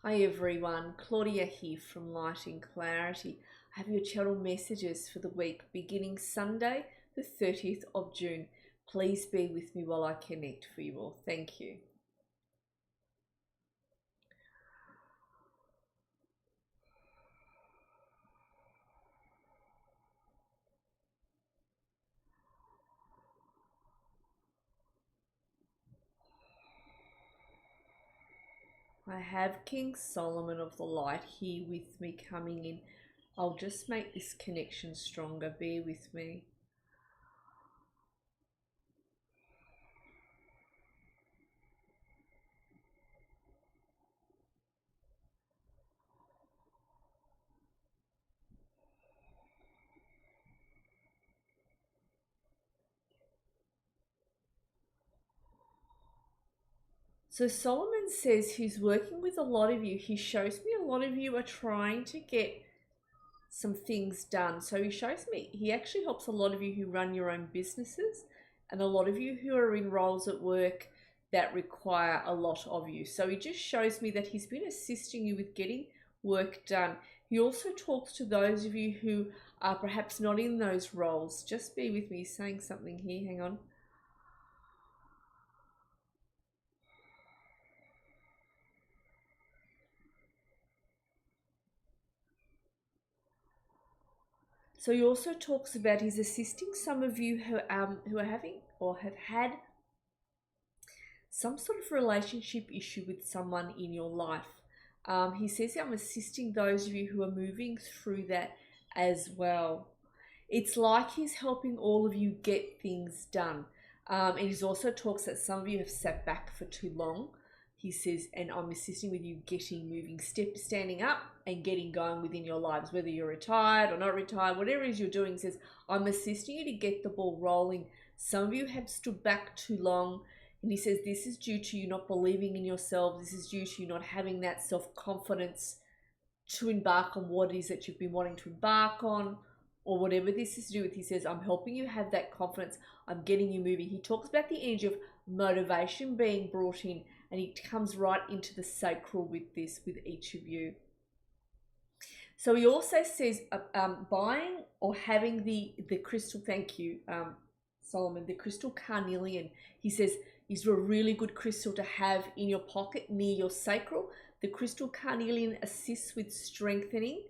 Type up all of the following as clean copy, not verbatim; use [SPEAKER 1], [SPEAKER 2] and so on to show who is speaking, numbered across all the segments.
[SPEAKER 1] Hi everyone, Claudia here from Light and Clarity. I have your channel messages for the week beginning Sunday, the 30th of June. Please be with me while I connect for you all. Thank you. I have King Solomon of the Light here with me coming in. I'll just make this connection stronger. Bear with me. So Solomon says he's working with a lot of you. He shows me a lot of you are trying to get some things done. So he shows me, he actually helps a lot of you who run your own businesses and a lot of you who are in roles at work that require a lot of you. So he just shows me that he's been assisting you with getting work done. He also talks to those of you who are perhaps not in those roles. Just be with me, he's saying something here, hang on. So he also talks about he's assisting some of you who are having or have had some sort of relationship issue with someone in your life. He says, I'm assisting those of you who are moving through that as well. It's like he's helping all of you get things done. And he also talks that some of you have sat back for too long. He says, and I'm assisting with you getting moving, standing up and getting going within your lives, whether you're retired or not retired, whatever it is you're doing. He says, I'm assisting you to get the ball rolling. Some of you have stood back too long. And he says, this is due to you not believing in yourself. This is due to you not having that self-confidence to embark on what it is that you've been wanting to embark on, or whatever this is to do with. He says, I'm helping you have that confidence. I'm getting you moving. He talks about the energy of motivation being brought in, and he comes right into the sacral with this, with each of you. So he also says buying or having the crystal, thank you, Solomon, the crystal carnelian. He says is a really good crystal to have in your pocket near your sacral. The crystal carnelian assists with strengthening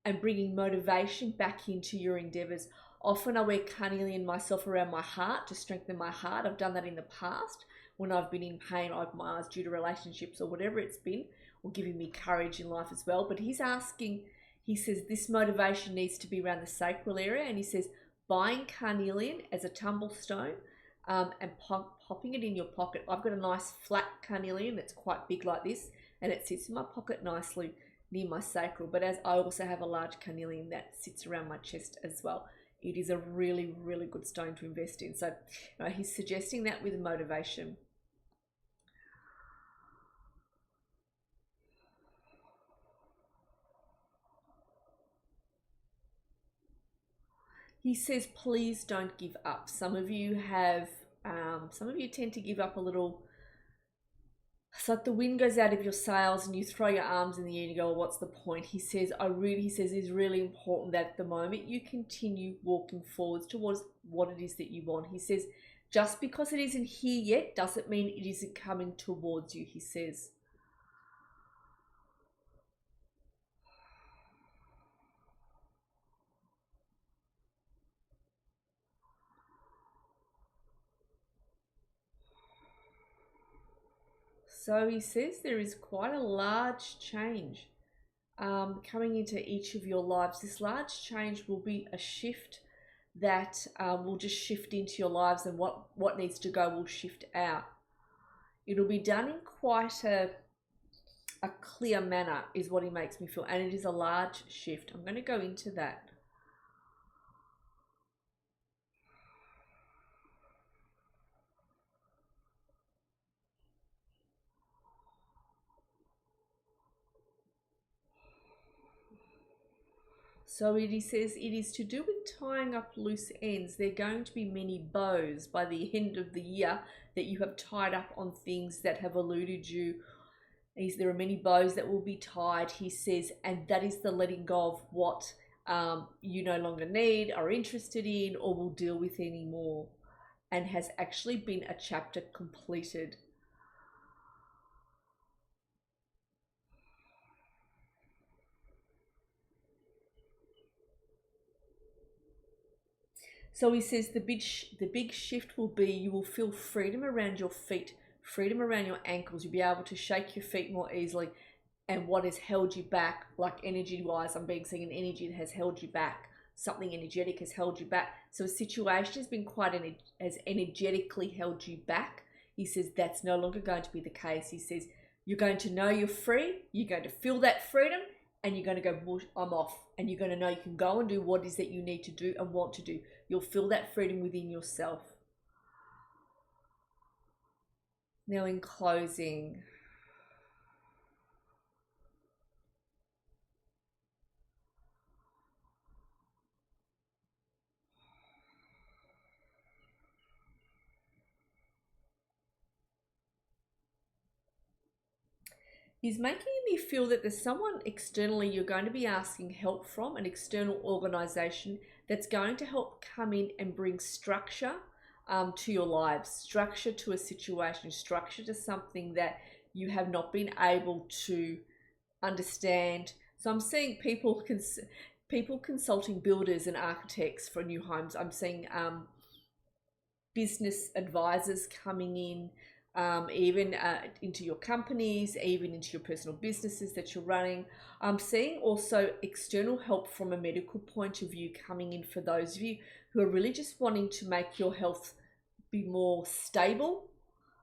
[SPEAKER 1] and bringing motivation back into your endeavors. Often I wear carnelian myself around my heart to strengthen my heart. I've done that in the past when I've been in pain, I've my eyes due to relationships or whatever it's been, or giving me courage in life as well. But he's asking, he says this motivation needs to be around the sacral area, and he says buying carnelian as a tumble stone and popping it in your pocket. I've got a nice flat carnelian that's quite big like this, and it sits in my pocket nicely near my sacral. But as I also have a large carnelian that sits around my chest as well. It is a really, really good stone to invest in. So he's suggesting that with motivation. He says, please don't give up. Some of you tend to give up a little. It's like the wind goes out of your sails and you throw your arms in the air and you go, well, what's the point? He says, it's really important that at the moment you continue walking forwards towards what it is that you want. He says, just because it isn't here yet doesn't mean it isn't coming towards you, he says. So he says there is quite a large change coming into each of your lives. This large change will be a shift that will just shift into your lives, and what needs to go will shift out. It'll be done in quite a clear manner is what he makes me feel, and it is a large shift. I'm going to go into that. So he says it is to do with tying up loose ends. There are going to be many bows by the end of the year that you have tied up on things that have eluded you. There are many bows that will be tied, he says, and that is the letting go of what you no longer need, are interested in, or will deal with anymore, and has actually been a chapter completed. So he says the big shift will be you will feel freedom around your feet, freedom around your ankles. You'll be able to shake your feet more easily. And what has held you back, like energy wise, I'm being seeing an energy that has held you back. Something energetic has held you back. So a situation has been has energetically held you back. He says that's no longer going to be the case. He says you're going to know you're free. You're going to feel that freedom, and you're going to go, I'm off. And you're going to know you can go and do what it is that you need to do and want to do. You'll feel that freedom within yourself. Now, in closing, he's making me feel that there's someone externally you're going to be asking help from, an external organization that's going to help come in and bring structure to your lives, structure to a situation, structure to something that you have not been able to understand. So I'm seeing people consulting builders and architects for new homes. I'm seeing business advisors coming in, even into your companies, even into your personal businesses that you're running. I'm seeing also external help from a medical point of view coming in for those of you who are really just wanting to make your health be more stable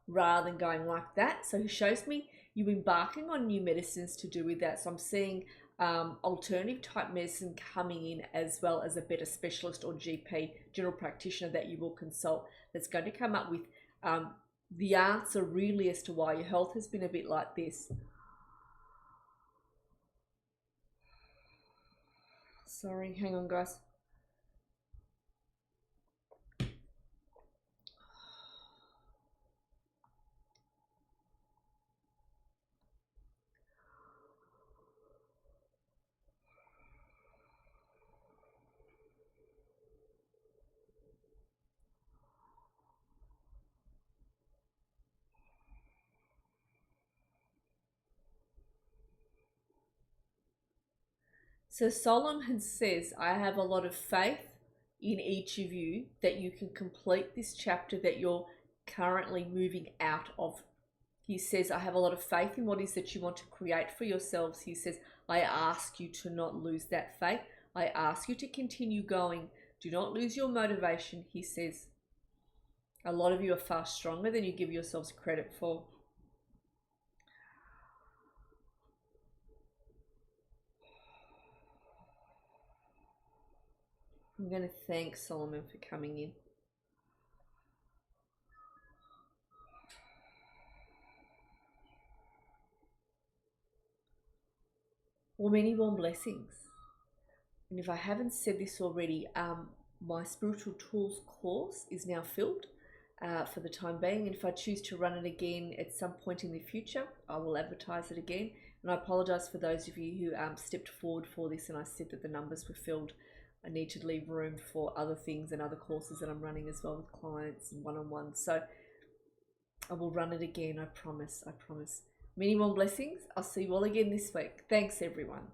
[SPEAKER 1] rather than going like that. So he shows me you embarking on new medicines to do with that. So I'm seeing alternative type medicine coming in, as well as a better specialist or GP, general practitioner, that you will consult, that's going to come up with the answer really as to why your health has been a bit like this. Sorry, hang on guys. So Solomon says, I have a lot of faith in each of you that you can complete this chapter that you're currently moving out of. He says, I have a lot of faith in what it is that you want to create for yourselves. He says, I ask you to not lose that faith. I ask you to continue going. Do not lose your motivation. He says, a lot of you are far stronger than you give yourselves credit for. I'm going to thank Solomon for coming in. Well, many warm blessings. And if I haven't said this already, my spiritual tools course is now filled for the time being. And if I choose to run it again at some point in the future, I will advertise it again. And I apologize for those of you who stepped forward for this and I said that the numbers were filled. I need to leave room for other things and other courses that I'm running as well with clients and one-on-one. So I will run it again, I promise, I promise. Many more blessings. I'll see you all again this week. Thanks, everyone.